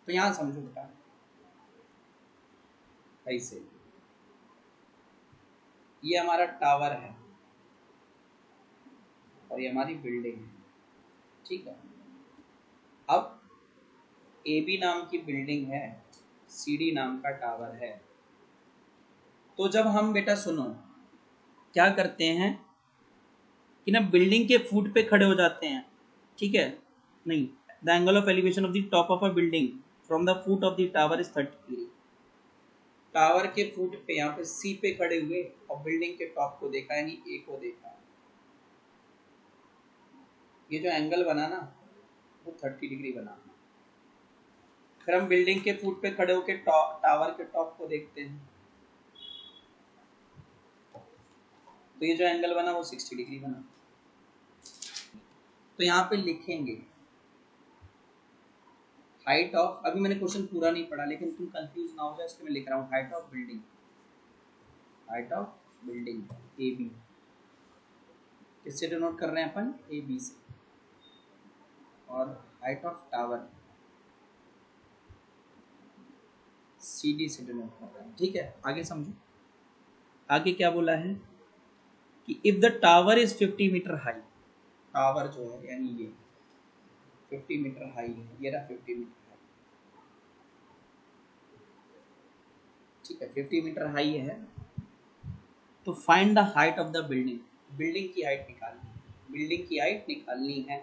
तो यहाँ समझो बेटा, ऐसे ये हमारा टावर है और ये हमारी बिल्डिंग है, ठीक है। अब AB नाम की बिल्डिंग है, CD नाम का टावर है, तो जब हम बेटा सुनो क्या करते हैं कि ना बिल्डिंग के फुट पे खड़े हो जाते हैं, ठीक है, नहीं, the angle of elevation of the top of a building from the foot of the tower is 30 degree. Tower के फुट पे यहाँ पे C पे खड़े हुए और बिल्डिंग के टॉप को देखा यानी A को देखा, ये जो एंगल बना ना वो 30 डिग्री बना। फिर हम बिल्डिंग के फुट पे खड़े होकर टावर के टॉप को देखते हैं, तो ये जो एंगल बना वो 60 डिग्री बना। तो यहाँ पे लिखेंगे हाइट ऑफ, अभी मैंने क्वेश्चन पूरा नहीं पढ़ा लेकिन तुम कंफ्यूज ना हो जाए इसलिए मैं लिख रहा हूँ हाइट ऑफ बिल्डिंग AB, किससे डिनोट कर रहे हैं अपन, AB से, और हाइट ऑफ टावर CD से डिनोट कर रहे हैं, ठीक है। आगे समझो, आगे क्या बोला है कि if the tower is 50 metre high, tower जो है यानी ये 50 मीटर हाई है, ये रहा 50 मीटर हाई, ठीक है, 50 मीटर हाई है, तो find the height of the building, building की हाइट निकालनी है।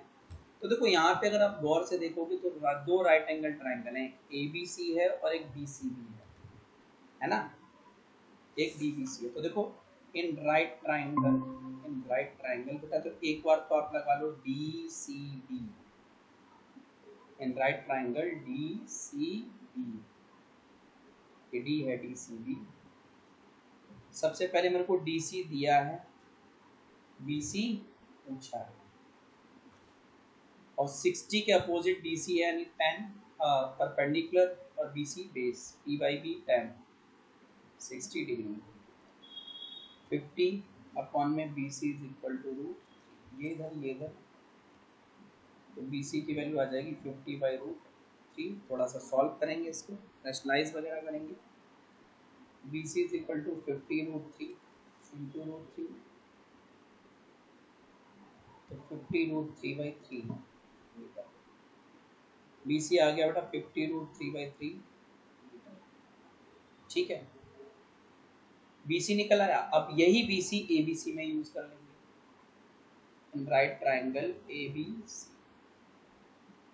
तो देखो यहाँ पे अगर आप गौर से देखोगे तो दो राइट एंगल ट्राइंगल हैं, ABC है और एक BCB है ना, एक DBC है। तो देखो in right triangle right triangle बेटा, तो एक बार तो आप लगा लो D C B, in right triangle D C B, ये डी है डी सी बी। सबसे पहले मेरे को डी सी दिया है, बी सी पूछा है, और 60 के अपोजिट डी सी है यानी 10 परपेंडिकुलर, और B C base, P by B 10 60 degree, 50 upon में B C is equal to root, ये इधर, तो बी सी की वैल्यू आ जाएगी 50 बाई रूट 3। थोड़ा सा सॉल्व करेंगे इसको, रैशनलाइज वगैरह करेंगे। B C is equal to 50 root 3 into root 3, तो 50 रूट 3 बाई 3, बी सी आ गया बेटा 50 रूट 3 बाई 3, ठीक है, बी सी निकल आया। अब यही B C A B C में यूज कर लेंगे, right triangle A B C,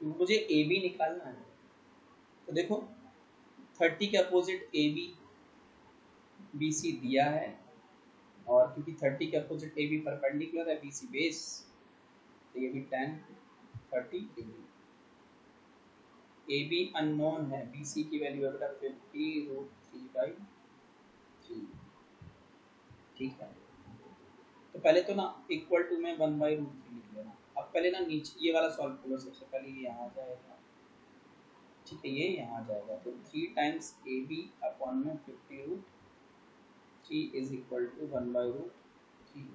मुझे ए बी निकालना है, तो देखो 30 के opposite A B, B C दिया है, और क्योंकि 30 के अपोजिट ए बी परपेंडिकुलर है बी सी बेस, तो ये भी 10 30 डिग्री। ए बी अननोन है, बी सी की वैल्यू है बेटा 50 रूट 3 बाई 3, ठीक है। तो पहले तो ना इक्वल टू में 1 बाई रूट 3 लिख लेना। अब पहले ना नीचे ये वाला सॉल्व करो, सबसे पहले ये यहाँ आ जाएगा, ठीक है, ये यहाँ आ जाएगा, तो 3 टाइम्स ए बी अपॉन में 50 root 3 is equal to 1 by root 3।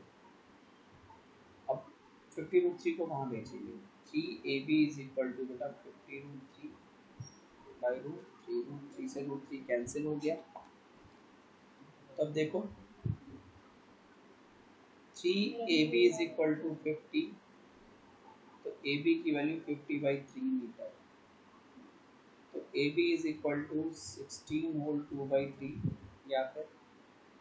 अब 50 रूट 3 को कहाँ भेजेंगे, 3 A B is equal to बेटा 50 रूट 3 बाई रूट 3 से रूट 3 कैंसिल हो गया। तब देखो 3 A B is equal to 50, तो ए बी की वैल्यू 50 बाई 3 मीटर, तो A B is equal to 16 whole 2 by 3 या फिर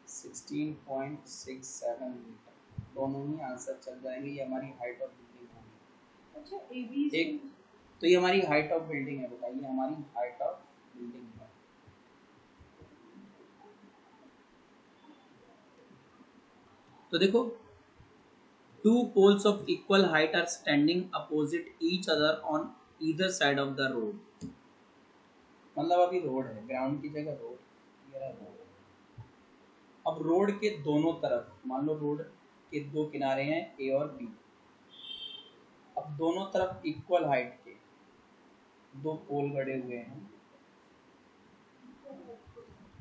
16.67 मीटर, दोनों ही आंसर चल जाएंगे। ये हमारी हाइट ऑफ बिल्डिंग होगी। अच्छा ए बी एक, तो ये हमारी हाइट ऑफ बिल्डिंग है, बताइए हमारी हाइट ऑफ बिल्डिंग है। तो देखो two poles of equal height are standing opposite each other on either side of the road, मतलब अभी रोड है, ग्राउंड की जगह रोड, ये रहा रोड। अब रोड के दोनों तरफ, मान लो रोड के दो किनारे हैं ए और बी, अब दोनों तरफ इक्वल हाइट के दो पोल गड़े हुए हैं,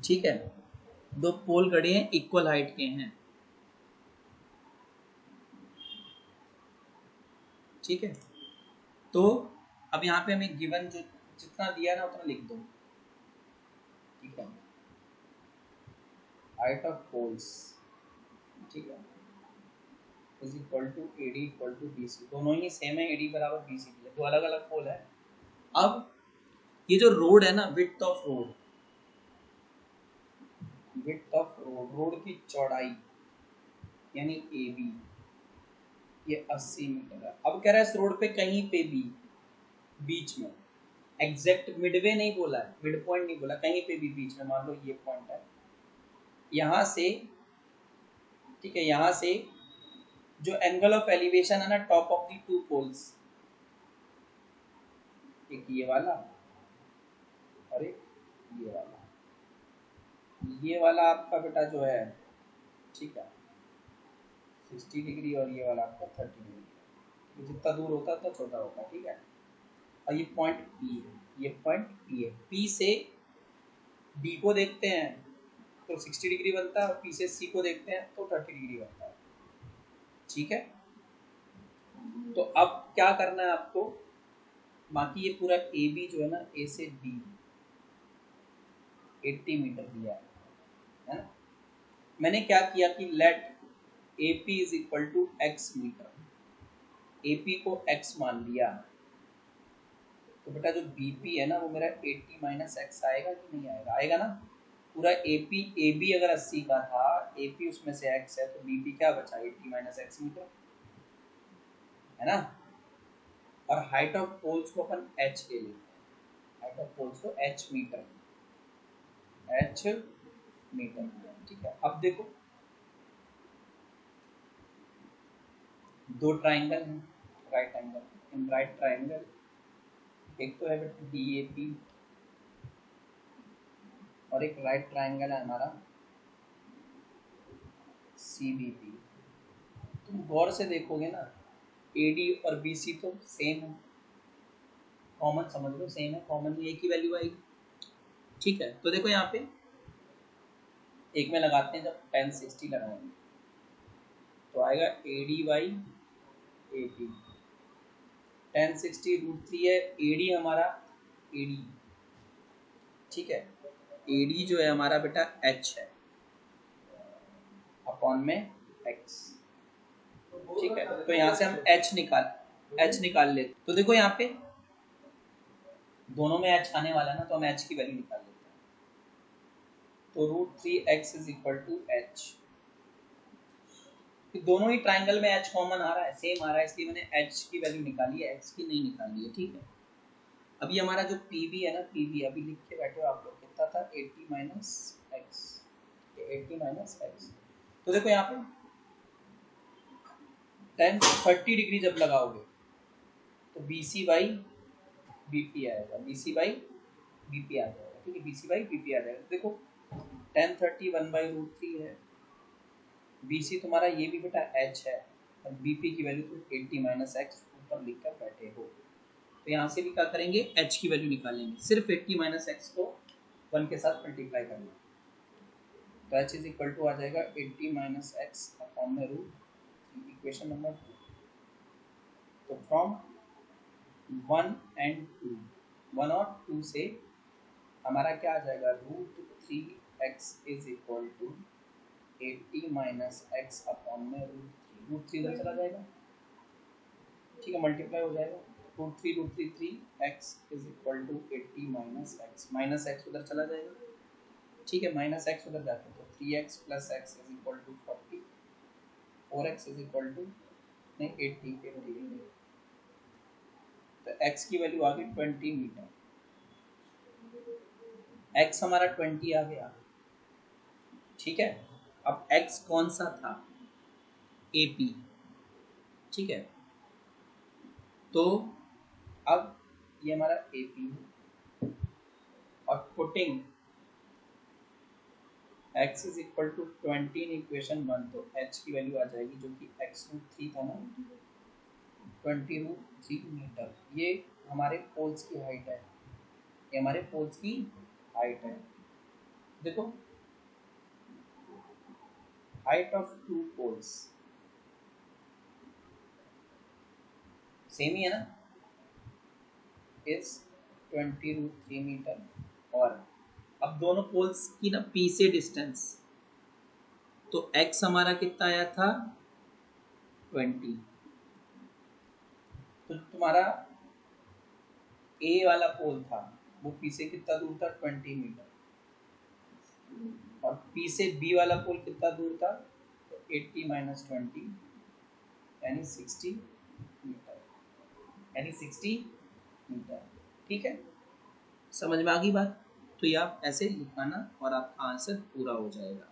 ठीक है, दो पोल गड़े हैं इक्वल हाइट के हैं, ठीक है। तो अब यहाँ पे हमें गिवन जो जितना दिया ना उतना लिख दो, ठीक है, हाइट ऑफ पोल्स, ठीक है, is equal to A D equal to B C, दोनों ही सेम है, ए डी बराबर बी सी, दो अलग अलग पोल है। अब ये जो रोड है ना, width of road, width of road, road की चौड़ाई यानी ए बी, ये 80 मीटर है। अब कह रहा है इस रोड पे कहीं पे भी बीच में, एग्जैक्ट मिडवे नहीं बोला है, मिड पॉइंट नहीं बोला, कहीं पे भी बीच में, मान लो ये पॉइंट है, यहाँ से, ठीक है, यहाँ से जो एंगल ऑफ एलिवेशन है ना top of the two poles, एक ये वाला और एक ये वाला आपका बेटा जो है, ठीक है, 60 डिग्री, और ये वाला आपका 30 डिग्री, जितना दूर होता है उतना छोटा होता है, ठीक है। और ये पॉइंट पी है, ये पॉइंट पी है, पी से डी को देखते हैं तो 60 डिग्री बनता है, और पी से सी को देखते हैं तो 30 डिग्री बनता है, ठीक है। तो अब क्या करना है आपको, बाकी ये पूरा ए बी जो है ना, ए से बी 80 मीटर दिया है ना, मैंने क्या किया कि let A P is equal to x metre, A P को x मान लिया, तो बेटा जो बी पी है ना वो मेरा 80 माइनस एक्स आएगा कि नहीं आएगा, आएगा ना। पूरा ए बी अगर 80 का था, ए पी उसमें से x है, तो बी पी क्या बचा, 80 माइनस एक्स मीटर, है ना। और हाइट ऑफ पोल्स को अपन h ले लेते हैं, हाइट ऑफ पोल्स को h मीटर, ठीक है। अब देखो दो ट्राइंगल हैं राइट एंगल, इन राइट ट्राइंगल एक तो है DAP और एक राइट ट्राइंगल है हमारा CBP। तुम गौर से देखोगे ना AD और BC तो सेम है, कॉमन समझ लो, सेम है, कॉमन में एक ही वैल्यू आएगी। ठीक है, तो देखो यहाँ पे एक में लगाते हैं, जब 1060 लगाएंगे तो आएगा AD/AP। 1060 √3 है, AD हमारा AD, ठीक है, AD जो है हमारा बेटा H है अपॉन में X। ठीक है, तो यहाँ से हम H निकाल लेते। तो देखो यहाँ पे दोनों में H आने वाला है ना, तो हम H की वैल्यू निकाल लेते हैं। तो √3x = H। दोनों ही ट्राइंगल में H कॉमन आ रहा है, सेम आ रहा है, इसलिए मैंने H की वैल्यू निकाली है, X की नहीं निकाली है। ठीक है, अभी हमारा जो PV है ना, PV अभी लिख के बैठे हो आप लोग, कितना था 80 - x। तो देखो यहाँ पे 1030 डिग्री जब लगाओगे तो BC/BP आएगा, BC/BP आ जाएगा। ठीक है, BC/BP आ जाएगा। देखो 1030 1/√3 है, BC तुम्हारा ये भी बेटा H है और BP की वैल्यू तो 80 - x ऊपर लिख कर बैठे हो। तो यहाँ से भी क्या करेंगे, H की वैल्यू निकालेंगे, सिर्फ 80 - x को 1 के साथ मल्टीप्लाई करना। तो H = आ जाएगा 80 - x अपॉन में √3, इक्वेशन नंबर 2। तो फ्रॉम 1 and 2, 1 और 2 से हमारा क्या आ जाएगा, √3x = 80 - x अपॉन में √3 इधर चला जाएगा। ठीक है, मल्टीप्लाई हो जाएगा, √3 √3 3x = 80 - x, माइनस x उधर चला जाएगा। ठीक है, माइनस x उधर जाता है तो 3x + x = 40, 4x = 80। तो x की वैल्यू आ गई 20 मीटर। x हमारा 20 आ गया। ठीक है, अब x कौन सा था, AP। ठीक है, तो अब ये हमारा AP है और पुटिंग x = 20 इन इक्वेशन 1, तो h की वैल्यू आ जाएगी जो कि x√3 था ना, 20√3 मीटर। ये हमारे पोल्स की हाइट है, ये हमारे पोल्स की हाइट है। देखो हाइट ऑफ 2 पोल्स सेम ही है ना, इज 20√3 मीटर। और अब दोनों पोल्स की ना P से डिस्टेंस, तो x हमारा कितना आया था 20, तो तुम्हारा A वाला पोल था वो P से कितना दूर था 20 मीटर, और P से B वाला पोल कितना दूर था, तो 80 - 20 यानी 60 मीटर। ठीक है, समझ में आ गई बात। तो ये आप ऐसे लिखाना और आपका आंसर पूरा हो जाएगा।